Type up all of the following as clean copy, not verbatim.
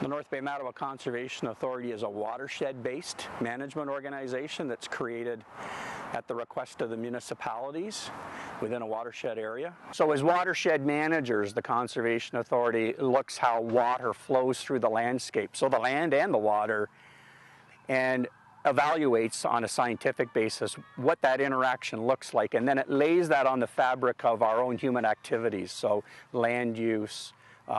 The North Bay-Mattawa Conservation Authority is a watershed-based management organization that's created at the request of the municipalities within a watershed area. So as watershed managers, the Conservation Authority looks how water flows through the landscape, so the land and the water, and evaluates on a scientific basis what that interaction looks like, and then it lays that on the fabric of our own human activities, so land use,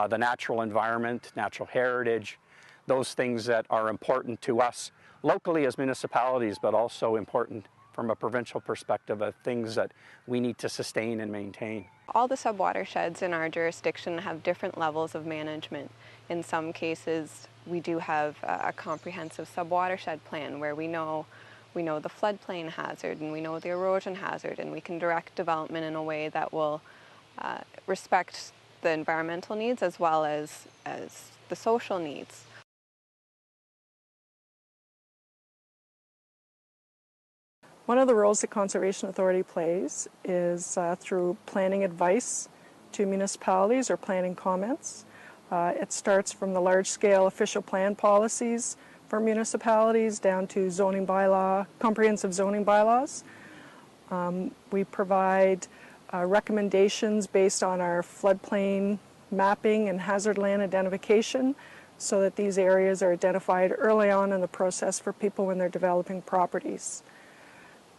the natural environment, natural heritage, those things that are important to us locally as municipalities, but also important from a provincial perspective of things that we need to sustain and maintain. All the subwatersheds in our jurisdiction have different levels of management. In some cases, we do have a comprehensive subwatershed plan where we know the floodplain hazard and we know the erosion hazard, and we can direct development in a way that will respect the environmental needs as well as the social needs. One of the roles the Conservation Authority plays is through planning advice to municipalities or planning comments. It starts from the large-scale official plan policies for municipalities down to zoning bylaw, comprehensive zoning bylaws. We provide recommendations based on our floodplain mapping and hazard land identification so that these areas are identified early on in the process for people when they're developing properties.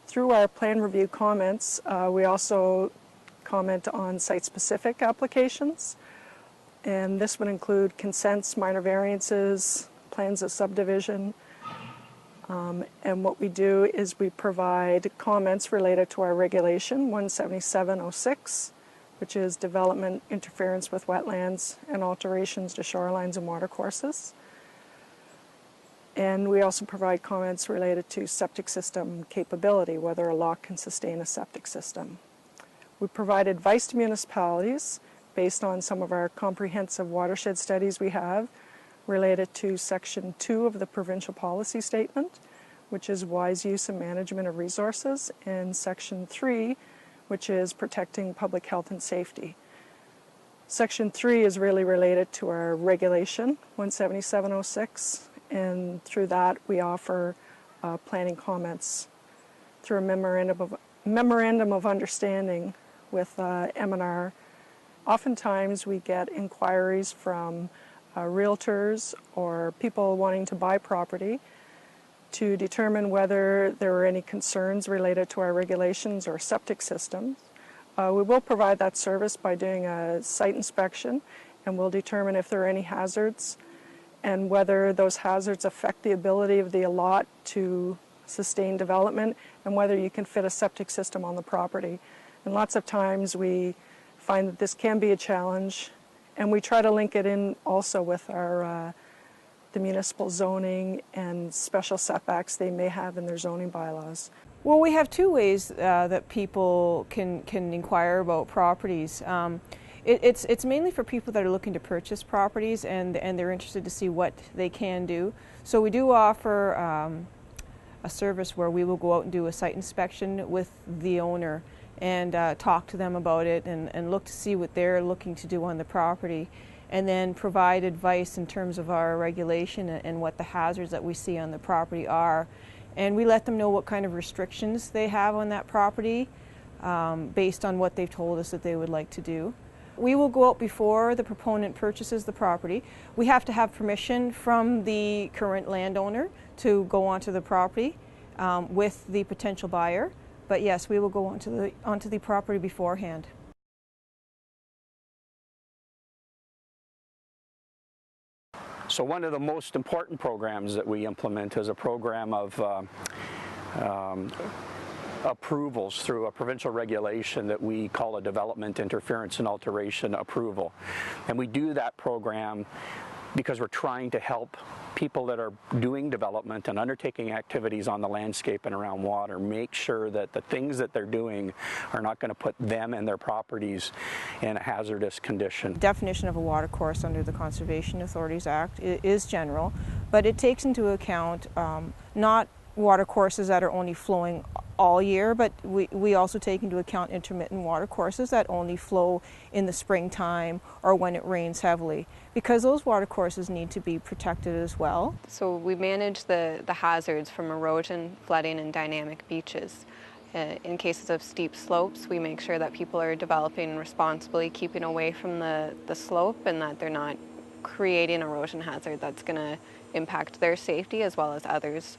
Through our plan review comments, we also comment on site-specific applications, and this would include consents, minor variances, plans of subdivision, and what we do is we provide comments related to our regulation 17706, which is development interference with wetlands and alterations to shorelines and watercourses. And we also provide comments related to septic system capability, whether a lot can sustain a septic system. We provide advice to municipalities based on some of our comprehensive watershed studies we have related to Section 2 of the Provincial Policy Statement, which is wise use and management of resources, and Section 3, which is protecting public health and safety. Section 3 is really related to our regulation 17706, and through that we offer planning comments through a memorandum of understanding with M&R. Oftentimes we get inquiries from realtors or people wanting to buy property to determine whether there are any concerns related to our regulations or septic systems. We will provide that service by doing a site inspection, and we'll determine if there are any hazards and whether those hazards affect the ability of the lot to sustain development and whether you can fit a septic system on the property. And lots of times we find that this can be a challenge, and we try to link it in also with our the municipal zoning and special setbacks they may have in their zoning bylaws. Well, we have two ways that people can inquire about properties. It's mainly for people that are looking to purchase properties and they're interested to see what they can do. So we do offer a service where we will go out and do a site inspection with the owner and talk to them about it and look to see what they're looking to do on the property, and then provide advice in terms of our regulation and what the hazards that we see on the property are. And we let them know what kind of restrictions they have on that property based on what they've told us that they would like to do. We will go out before the proponent purchases the property. We have to have permission from the current landowner to go onto the property with the potential buyer. But yes, we will go onto the property beforehand. So one of the most important programs that we implement is a program of approvals through a provincial regulation that we call a development interference and alteration approval. And we do that program because we're trying to help people that are doing development and undertaking activities on the landscape and around water make sure that the things that they're doing are not going to put them and their properties in a hazardous condition. The definition of a watercourse under the Conservation Authorities Act is general, but it takes into account not watercourses that are only flowing all year, but we also take into account intermittent water courses that only flow in the springtime or when it rains heavily, because those water courses need to be protected as well. So we manage the hazards from erosion, flooding, and dynamic beaches. In cases of steep slopes, we make sure that people are developing responsibly, keeping away from the slope, and that they're not creating erosion hazard that's going to impact their safety as well as others.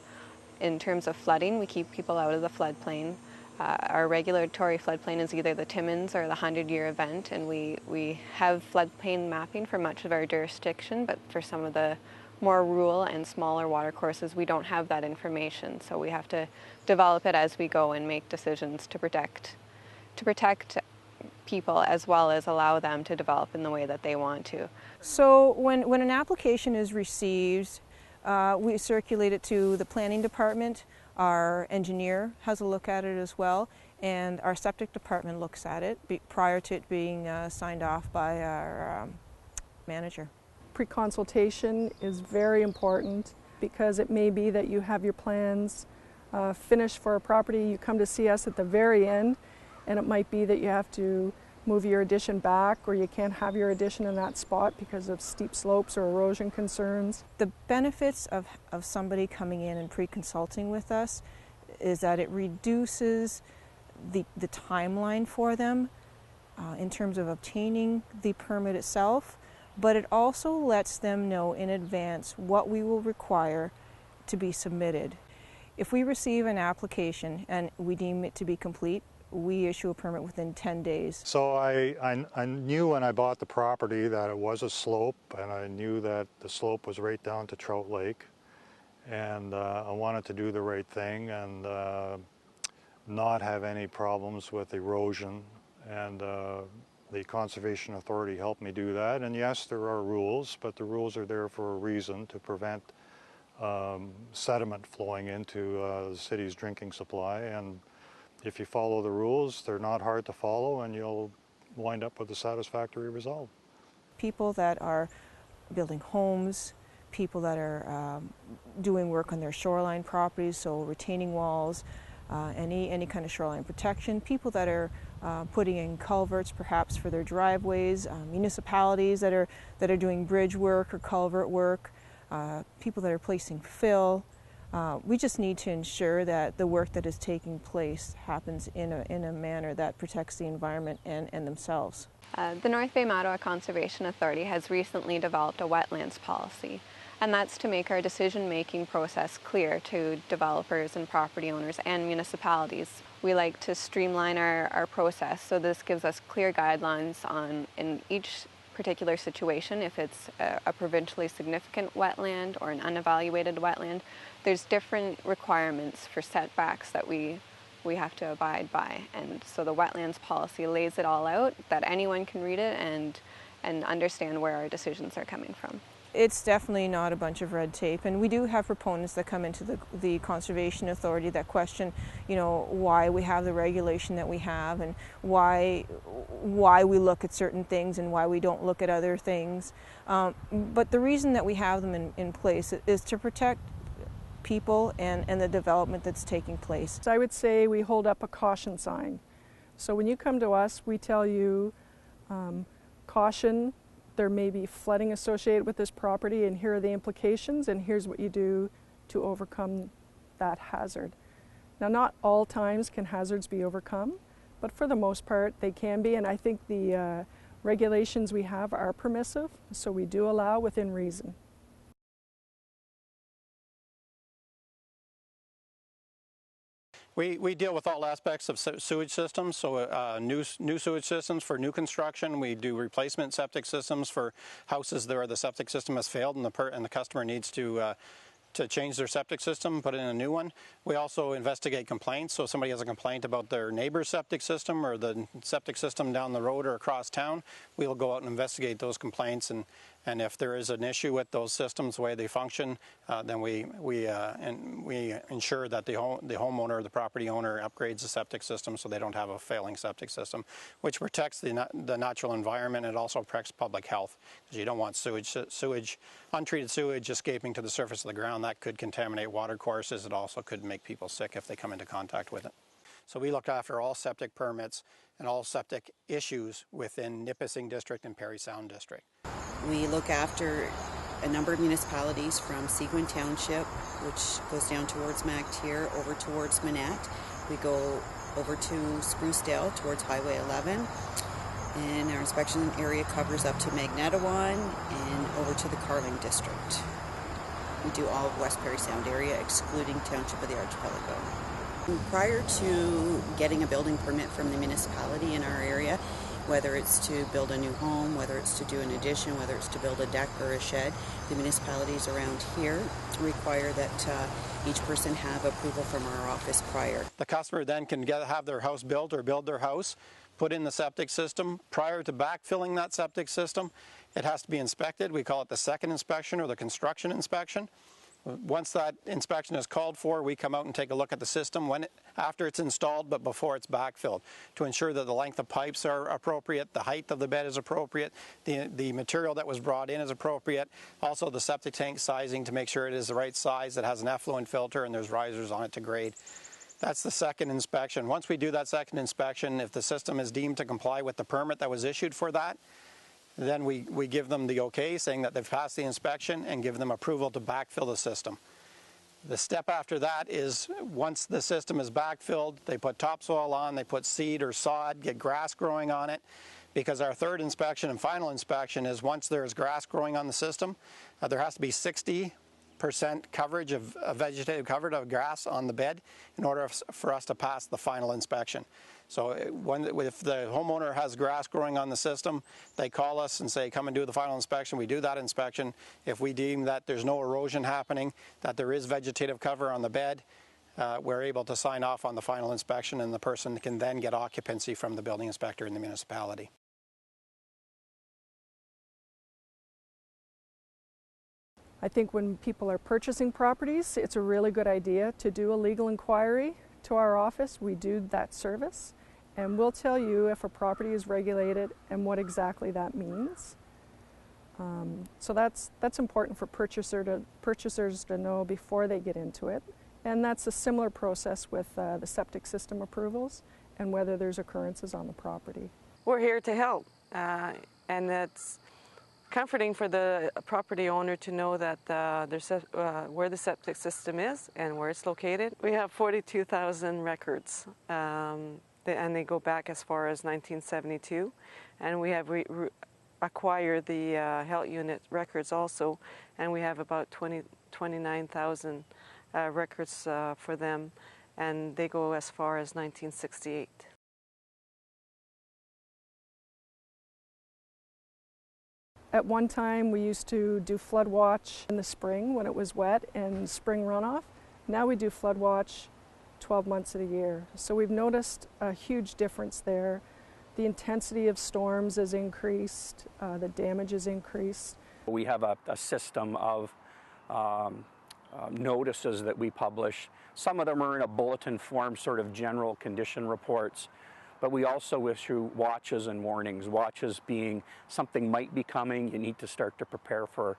In terms of flooding, we keep people out of the floodplain. Our regulatory floodplain is either the Timmins or the 100-year event, and we have floodplain mapping for much of our jurisdiction, but for some of the more rural and smaller water courses, we don't have that information. So we have to develop it as we go and make decisions to protect people as well as allow them to develop in the way that they want to. So when an application is received, we circulate it to the planning department. Our engineer has a look at it as well, and our septic department looks at it prior to it being signed off by our manager. Pre-consultation is very important, because it may be that you have your plans finished for a property, you come to see us at the very end, and it might be that you have to move your addition back, or you can't have your addition in that spot because of steep slopes or erosion concerns. The benefits of somebody coming in and pre-consulting with us is that it reduces the timeline for them in terms of obtaining the permit itself, but it also lets them know in advance what we will require to be submitted. If we receive an application and we deem it to be complete, we issue a permit within 10 days. So I knew when I bought the property that it was a slope, and I knew that the slope was right down to Trout Lake, and I wanted to do the right thing and not have any problems with erosion, and the Conservation Authority helped me do that. And yes, there are rules, but the rules are there for a reason, to prevent sediment flowing into the city's drinking supply. And if you follow the rules, they're not hard to follow, and you'll wind up with a satisfactory result. People that are building homes, people that are doing work on their shoreline properties, so retaining walls, any kind of shoreline protection, people that are putting in culverts perhaps for their driveways, municipalities that are doing bridge work or culvert work, people that are placing fill. We just need to ensure that the work that is taking place happens in a manner that protects the environment and themselves. The North Bay-Mattawa Conservation Authority has recently developed a wetlands policy, and that's to make our decision-making process clear to developers and property owners and municipalities. We like to streamline our process, so this gives us clear guidelines on, in each particular situation, if it's a provincially significant wetland or an unevaluated wetland, there's different requirements for setbacks that we have to abide by. And so the wetlands policy lays it all out, that anyone can read it and understand where our decisions are coming from. It's definitely not a bunch of red tape, and we do have proponents that come into the Conservation Authority that question, why we have the regulation that we have, and why we look at certain things and why we don't look at other things. But the reason that we have them in place is to protect people and the development that's taking place. So I would say we hold up a caution sign. So when you come to us, we tell you, caution, there may be flooding associated with this property, and here are the implications, and here's what you do to overcome that hazard. Now, not all times can hazards be overcome, but for the most part they can be, and I think the regulations we have are permissive, so we do allow within reason. We deal with all aspects of sewage systems, so new sewage systems for new construction. We do replacement septic systems for houses where the septic system has failed and the customer needs to change their septic system, put in a new one. We also investigate complaints, so if somebody has a complaint about their neighbor's septic system or the septic system down the road or across town, we'll go out and investigate those complaints, and if there is an issue with those systems, the way they function, then we ensure that the homeowner, the property owner, upgrades the septic system so they don't have a failing septic system, which protects the natural environment. It also protects public health, because you don't want untreated sewage escaping to the surface of the ground. That could contaminate water courses. It also could make people sick if they come into contact with it. So we look after all septic permits and all septic issues within Nipissing District and Parry Sound District. We look after a number of municipalities from Seguin Township, which goes down towards Mactier, over towards Manette. We go over to Sprucedale towards Highway 11. And our inspection area covers up to Papineau-Cameron and over to the Carling District. We do all of West Parry Sound area, excluding Township of the Archipelago. Prior to getting a building permit from the municipality in our area, whether it's to build a new home, whether it's to do an addition, whether it's to build a deck or a shed, the municipalities around here require that each person have approval from our office prior. The customer then can have their house built or build their house, put in the septic system. Prior to backfilling that septic system, it has to be inspected. We call it the second inspection or the construction inspection. Once that inspection is called for, we come out and take a look at the system after it's installed but before it's backfilled to ensure that the length of pipes are appropriate, the height of the bed is appropriate, the material that was brought in is appropriate, also the septic tank sizing to make sure it is the right size, it has an effluent filter and there's risers on it to grade. That's the second inspection. Once we do that second inspection, if the system is deemed to comply with the permit that was issued for that, then we give them the okay, saying that they've passed the inspection, and give them approval to backfill the system. The step after that is, once the system is backfilled, they put topsoil on, they put seed or sod, get grass growing on it, because our third inspection and final inspection is once there's grass growing on the system, there has to be 60% coverage of vegetative coverage of grass on the bed in order for us to pass the final inspection. So if the homeowner has grass growing on the system, they call us and say, come and do the final inspection. We do that inspection. If we deem that there's no erosion happening, that there is vegetative cover on the bed, we're able to sign off on the final inspection, and the person can then get occupancy from the building inspector in the municipality. I think when people are purchasing properties, it's a really good idea to do a legal inquiry to our office. We do that service, and we'll tell you if a property is regulated and what exactly that means. So that's important for purchasers to know before they get into it. And that's a similar process with the septic system approvals and whether there's occurrences on the property. We're here to help, and it's comforting for the property owner to know that where the septic system is and where it's located. We have 42,000 records, and they go back as far as 1972, and we have acquired the health unit records also, and we have about 29,000 records for them, and they go as far as 1968. At one time, we used to do flood watch in the spring when it was wet and spring runoff. Now we do flood watch 12 months of the year. So we've noticed a huge difference there. The intensity of storms has increased, the damage has increased. We have a system of notices that we publish. Some of them are in a bulletin form, sort of general condition reports. But we also issue watches and warnings. Watches being something might be coming, you need to start to prepare for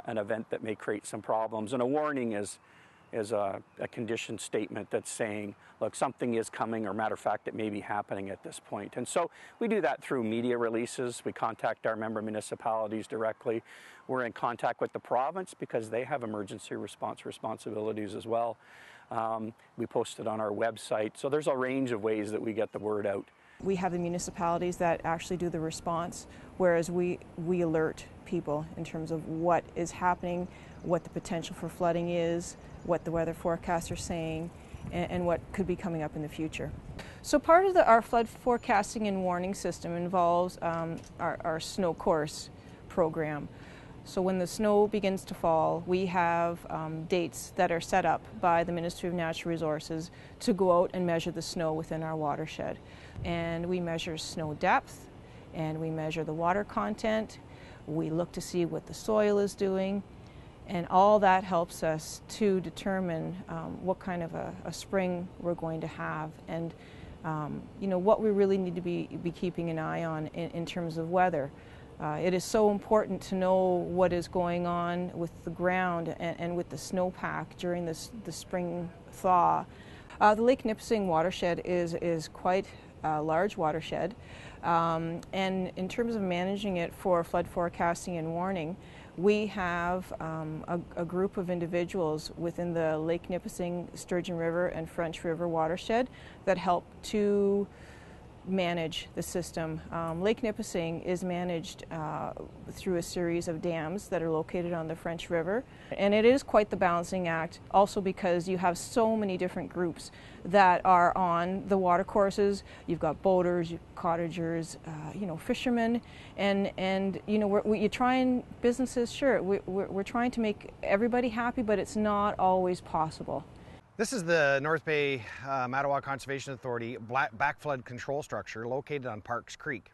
an event that may create some problems. And a warning is a condition statement that's saying, look, something is coming, or matter of fact, it may be happening at this point. And so we do that through media releases. We contact our member municipalities directly. We're in contact with the province because they have emergency response responsibilities as well. We post it on our website. So there's a range of ways that we get the word out. We have the municipalities that actually do the response, whereas we alert people in terms of what is happening, what the potential for flooding is, what the weather forecasts are saying, and what could be coming up in the future. So part of our flood forecasting and warning system involves our snow course program. So when the snow begins to fall, we have dates that are set up by the Ministry of Natural Resources to go out and measure the snow within our watershed. And we measure snow depth, and we measure the water content. We look to see what the soil is doing, and all that helps us to determine what kind of a spring we're going to have, and what we really need to be keeping an eye on in terms of weather. It is so important to know what is going on with the ground and with the snowpack during the spring thaw. The Lake Nipissing watershed is quite a large watershed, and in terms of managing it for flood forecasting and warning, we have a group of individuals within the Lake Nipissing, Sturgeon River and French River watershed that help to manage the system. Lake Nipissing is managed through a series of dams that are located on the French River, and it is quite the balancing act, also because you have so many different groups that are on the watercourses. You've got boaters, cottagers, fishermen, and you try and businesses. Sure, we're trying to make everybody happy, but it's not always possible. This is the North Bay-Mattawa Conservation Authority backflood control structure located on Parks Creek.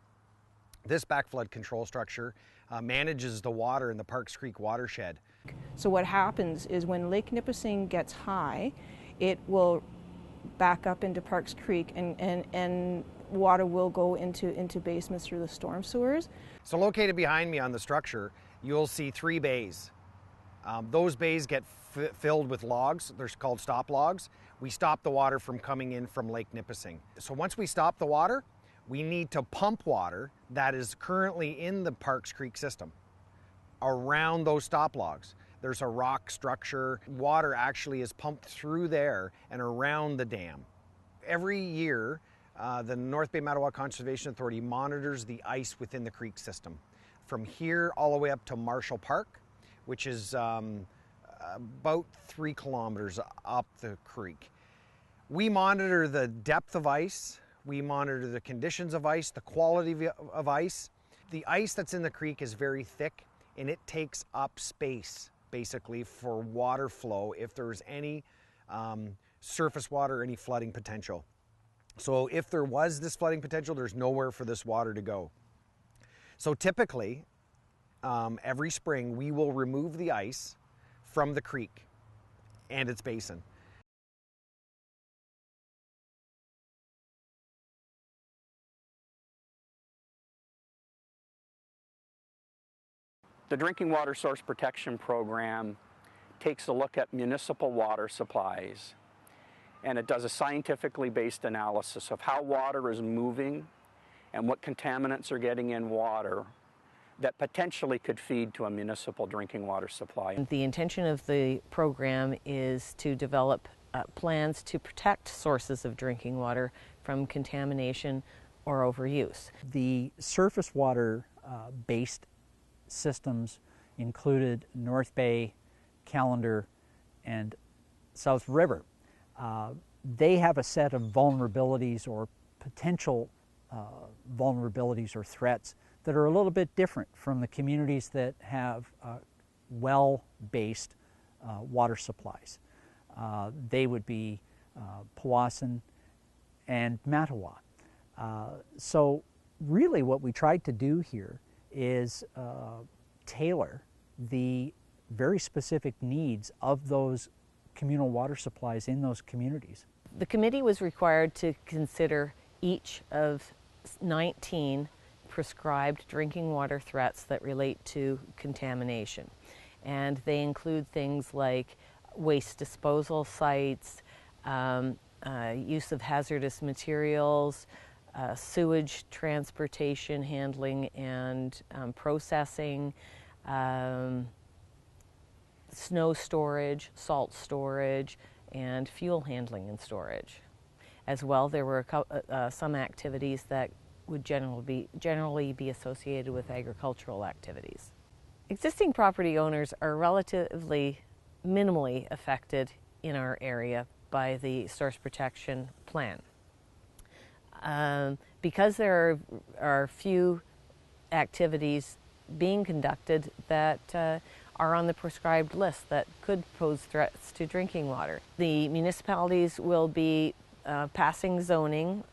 This backflood control structure manages the water in the Parks Creek watershed. So what happens is when Lake Nipissing gets high, it will back up into Parks Creek and water will go into basements through the storm sewers. So located behind me on the structure, you'll see 3 bays. Those bays get filled with logs. They're called stop logs. We stop the water from coming in from Lake Nipissing. So once we stop the water, we need to pump water that is currently in the Parks Creek system around those stop logs. There's a rock structure. Water actually is pumped through there and around the dam. Every year, the North Bay-Mattawa Conservation Authority monitors the ice within the creek system. From here all the way up to Marshall Park, which is about 3 kilometers up the creek. We monitor the depth of ice, we monitor the conditions of ice, the quality of ice. The ice that's in the creek is very thick and it takes up space basically for water flow if there's any surface water, any flooding potential. So if there was this flooding potential, there's nowhere for this water to go. So typically, every spring we will remove the ice from the creek and its basin. The Drinking Water Source Protection Program takes a look at municipal water supplies, and it does a scientifically based analysis of how water is moving and what contaminants are getting in water that potentially could feed to a municipal drinking water supply. The intention of the program is to develop plans to protect sources of drinking water from contamination or overuse. The surface water based systems included North Bay, Callander, and South River. They have a set of vulnerabilities or potential vulnerabilities or threats that are a little bit different from the communities that have well-based water supplies. They would be Powassan and Mattawa. So really what we tried to do here is tailor the very specific needs of those communal water supplies in those communities. The committee was required to consider each of 19 prescribed drinking water threats that relate to contamination. And they include things like waste disposal sites, use of hazardous materials, sewage transportation, handling and processing, snow storage, salt storage, and fuel handling and storage. As well, there were some activities that would generally be associated with agricultural activities. Existing property owners are relatively minimally affected in our area by the source protection plan. Because there are few activities being conducted that are on the prescribed list that could pose threats to drinking water. The municipalities will be passing zoning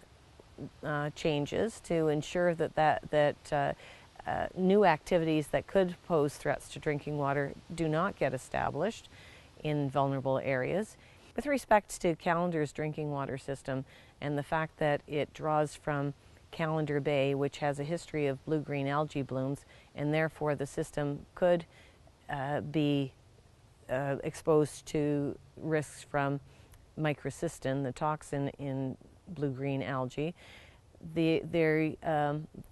changes to ensure that new activities that could pose threats to drinking water do not get established in vulnerable areas. With respect to Callander's drinking water system and the fact that it draws from Callander Bay, which has a history of blue-green algae blooms, and therefore the system could be exposed to risks from microcystin, the toxin in blue-green algae. Their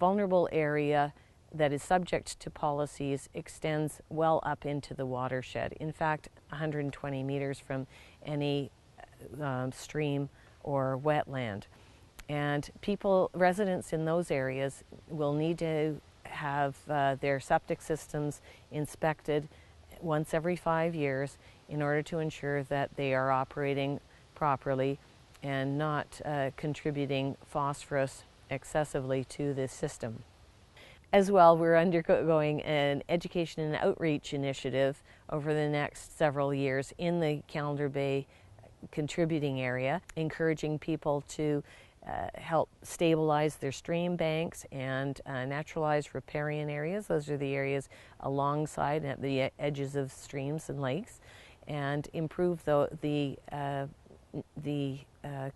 vulnerable area that is subject to policies extends well up into the watershed. In fact, 120 meters from any stream or wetland. And residents in those areas will need to have their septic systems inspected once every 5 years in order to ensure that they are operating properly and not contributing phosphorus excessively to the system. As well, we're undergoing an education and outreach initiative over the next several years in the Callander Bay contributing area, encouraging people to help stabilize their stream banks and naturalize riparian areas. Those are the areas alongside at the edges of streams and lakes, and improve the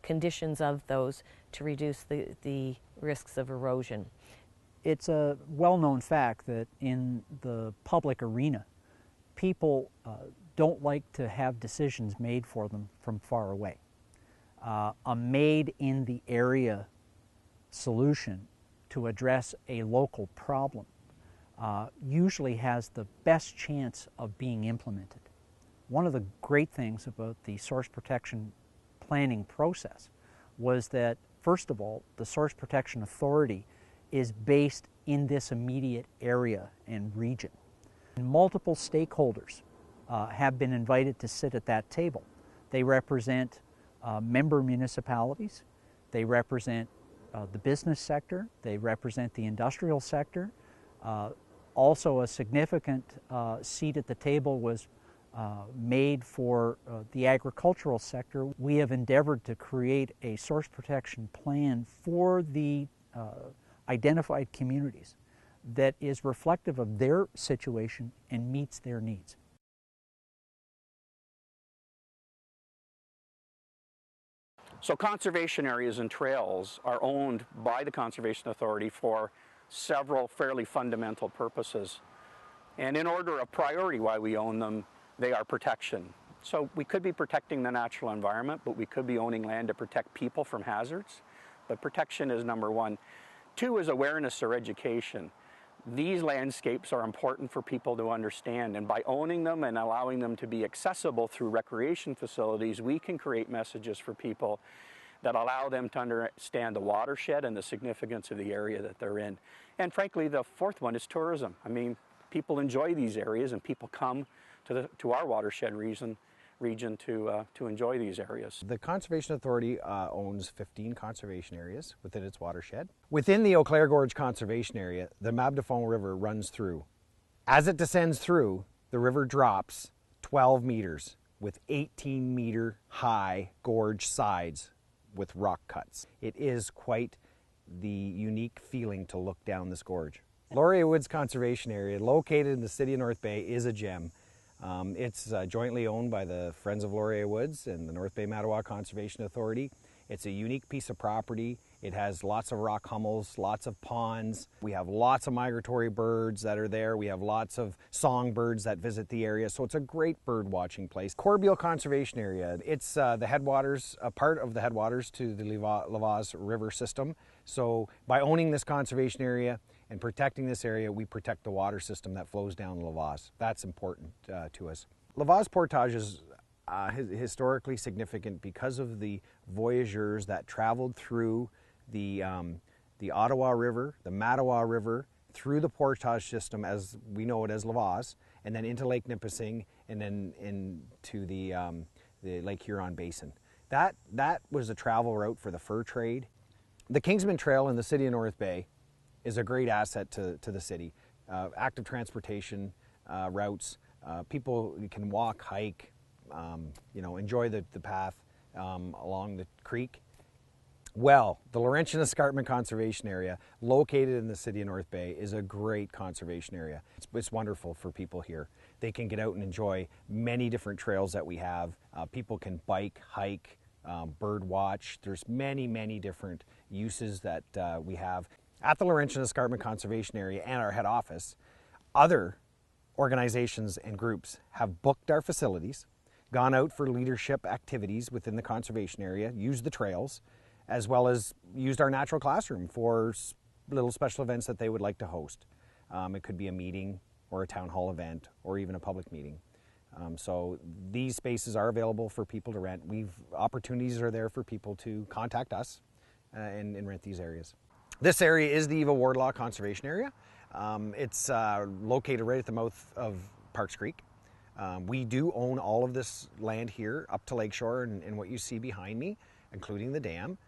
conditions of those to reduce the risks of erosion. It's a well-known fact that in the public arena, people don't like to have decisions made for them from far away. A made-in-the-area solution to address a local problem usually has the best chance of being implemented. One of the great things about the source protection planning process was that, first of all, the Source Protection Authority is based in this immediate area and region. Multiple stakeholders have been invited to sit at that table. They represent member municipalities, they represent the business sector, they represent the industrial sector. Also a significant seat at the table was made for the agricultural sector. We have endeavored to create a source protection plan for the identified communities that is reflective of their situation and meets their needs. So conservation areas and trails are owned by the Conservation Authority for several fairly fundamental purposes. And in order of priority why we own them, they are protection. So we could be protecting the natural environment, but we could be owning land to protect people from hazards. But protection is number one. Two is awareness or education. These landscapes are important for people to understand, and by owning them and allowing them to be accessible through recreation facilities, we can create messages for people that allow them to understand the watershed and the significance of the area that they're in. And frankly, the fourth one is tourism. I mean, people enjoy these areas and people come to our watershed region to enjoy these areas. The Conservation Authority owns 15 conservation areas within its watershed. Within the Eau Claire Gorge Conservation Area, the Papineau-Cameron River runs through. As it descends through, the river drops 12 meters with 18-meter high gorge sides with rock cuts. It is quite the unique feeling to look down this gorge. Laurier Woods Conservation Area, located in the city of North Bay, is a gem. It's jointly owned by the Friends of Laurier Woods and the North Bay-Mattawa Conservation Authority. It's a unique piece of property. It has lots of rock hummels, lots of ponds. We have lots of migratory birds that are there. We have lots of songbirds that visit the area. So it's a great bird watching place. Corbeil Conservation Area. It's the headwaters, a part of the headwaters to the Lavaz River system. So by owning this conservation area and protecting this area, we protect the water system that flows down the Lavaz. That's important to us. Lavaz Portage is historically significant because of the voyageurs that traveled through the Ottawa River, the Mattawa River, through the portage system as we know it as Lavaz, and then into Lake Nipissing, and then into the Lake Huron Basin. That was a travel route for the fur trade. The Kingsman Trail in the city of North Bay is a great asset to the city. Active transportation routes. People can walk, hike, enjoy the path along the creek. Well, the Laurentian Escarpment Conservation Area, located in the city of North Bay, is a great conservation area. It's wonderful for people here. They can get out and enjoy many different trails that we have. People can bike, hike, bird watch. There's many different uses that we have. At the Laurentian Escarpment Conservation Area and our head office, other organizations and groups have booked our facilities gone out for leadership activities within the conservation area, used the trails, as well as used our natural classroom for little special events that they would like to host. It could be a meeting or a town hall event or even a public meeting. So these spaces are available for people to rent. Opportunities are there for people to contact us and rent these areas. This area is the Eva Wardlaw Conservation Area. It's located right at the mouth of Parks Creek. We do own all of this land here up to Lakeshore and what you see behind me, including the dam.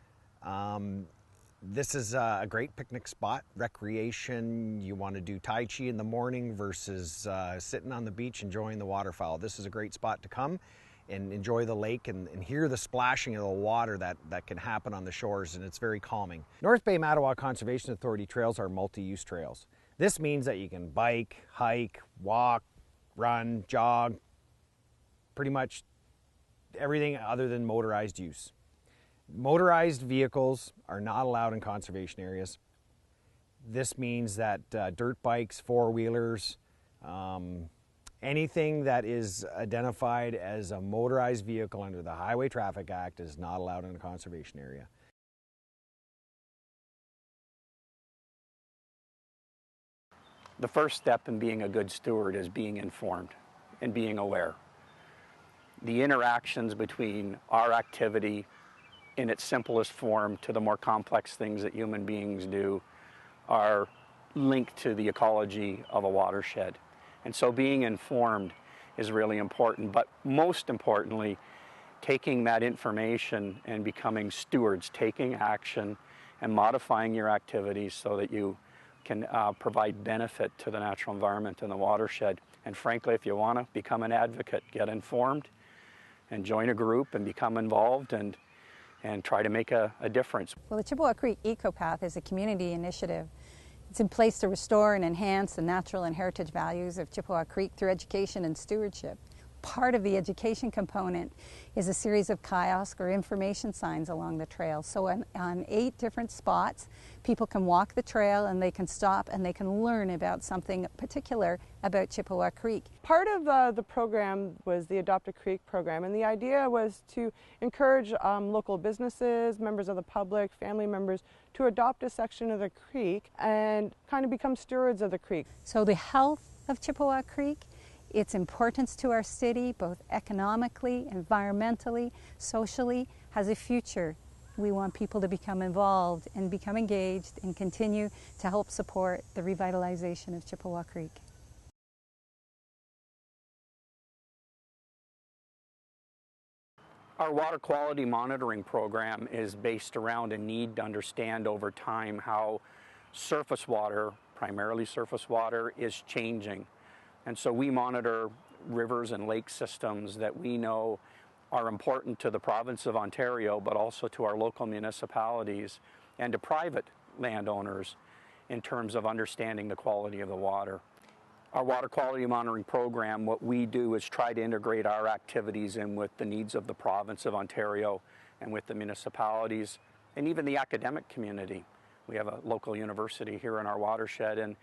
This is a great picnic spot, recreation. You want to do Tai Chi in the morning versus sitting on the beach enjoying the waterfowl. This is a great spot to come and enjoy the lake and hear the splashing of the water that can happen on the shores, and it's very calming. North Bay-Mattawa Conservation Authority trails are multi-use trails. This means that you can bike, hike, walk, run, jog, pretty much everything other than motorized use. Motorized vehicles are not allowed in conservation areas. This means that dirt bikes, four-wheelers, anything that is identified as a motorized vehicle under the Highway Traffic Act is not allowed in a conservation area. The first step in being a good steward is being informed and being aware. The interactions between our activity in its simplest form to the more complex things that human beings do are linked to the ecology of a watershed. And so being informed is really important, but most importantly, taking that information and becoming stewards, taking action and modifying your activities so that you can provide benefit to the natural environment and the watershed. And frankly, if you want to become an advocate, get informed and join a group and become involved and try to make a difference. Well, the Chippewa Creek EcoPath is a community initiative. It's in place to restore and enhance the natural and heritage values of Chippewa Creek through education and stewardship. Part of the education component is a series of kiosk or information signs along the trail. So on 8 different spots, people can walk the trail and they can stop and they can learn about something particular about Chippewa Creek. Part of the program was the Adopt a Creek program, and the idea was to encourage local businesses, members of the public, family members to adopt a section of the creek and kind of become stewards of the creek. So the health of Chippewa Creek, its importance to our city, both economically, environmentally, socially, has a future. We want people to become involved and become engaged and continue to help support the revitalization of Chippewa Creek. Our water quality monitoring program is based around a need to understand over time how surface water, primarily surface water, is changing. And so we monitor rivers and lake systems that we know are important to the province of Ontario, but also to our local municipalities and to private landowners in terms of understanding the quality of the water. Our water quality monitoring program, what we do is try to integrate our activities in with the needs of the province of Ontario and with the municipalities and even the academic community. We have a local university here in our watershed, and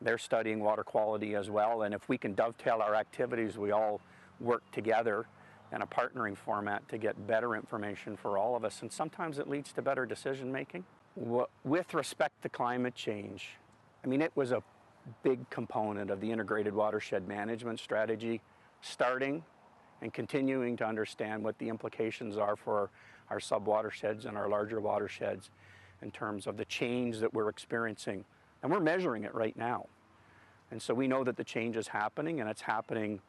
they're studying water quality as well, and if we can dovetail our activities, we all work together in a partnering format to get better information for all of us, and sometimes it leads to better decision making. With respect to climate change, I mean, it was a big component of the integrated watershed management strategy, starting and continuing to understand what the implications are for our sub-watersheds and our larger watersheds in terms of the change that we're experiencing. And we're measuring it right now. And so we know that the change is happening, and it's happening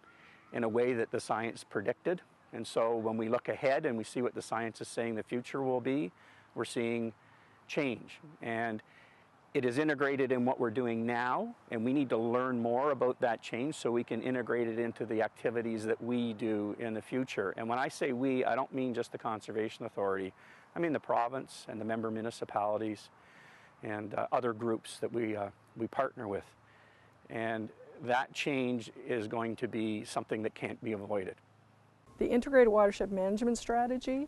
in a way that the science predicted. And so when we look ahead and we see what the science is saying the future will be, we're seeing change. And it is integrated in what we're doing now, and we need to learn more about that change so we can integrate it into the activities that we do in the future. And when I say we, I don't mean just the Conservation Authority. I mean the province and the member municipalities and other groups that we partner with. And that change is going to be something that can't be avoided. The Integrated Watershed Management Strategy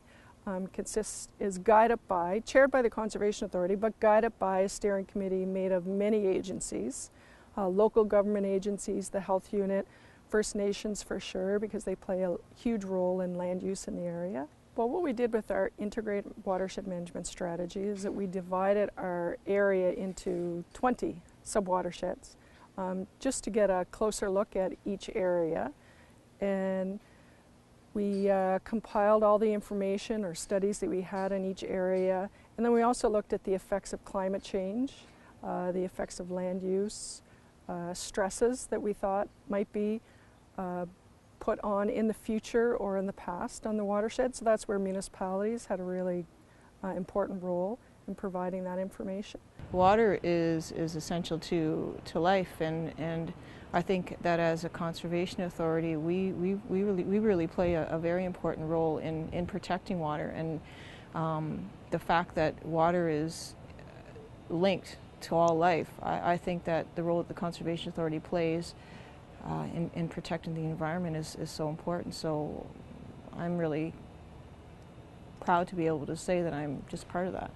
is guided by, chaired by the Conservation Authority, but guided by a steering committee made of many agencies, local government agencies, the health unit, First Nations for sure, because they play a huge role in land use in the area. Well, what we did with our integrated watershed management strategy is that we divided our area into 20 sub-watersheds, just to get a closer look at each area. And we compiled all the information or studies that we had in each area, and then we also looked at the effects of climate change, the effects of land use, stresses that we thought might be put on in the future or in the past on the watershed. So that's where municipalities had a really important role in providing that information. Water is essential to life, and I think that as a conservation authority, we really play a very important role in protecting water, and the fact that water is linked to all life. I think that the role that the Conservation Authority plays in protecting the environment is so important. So I'm really proud to be able to say that I'm just part of that.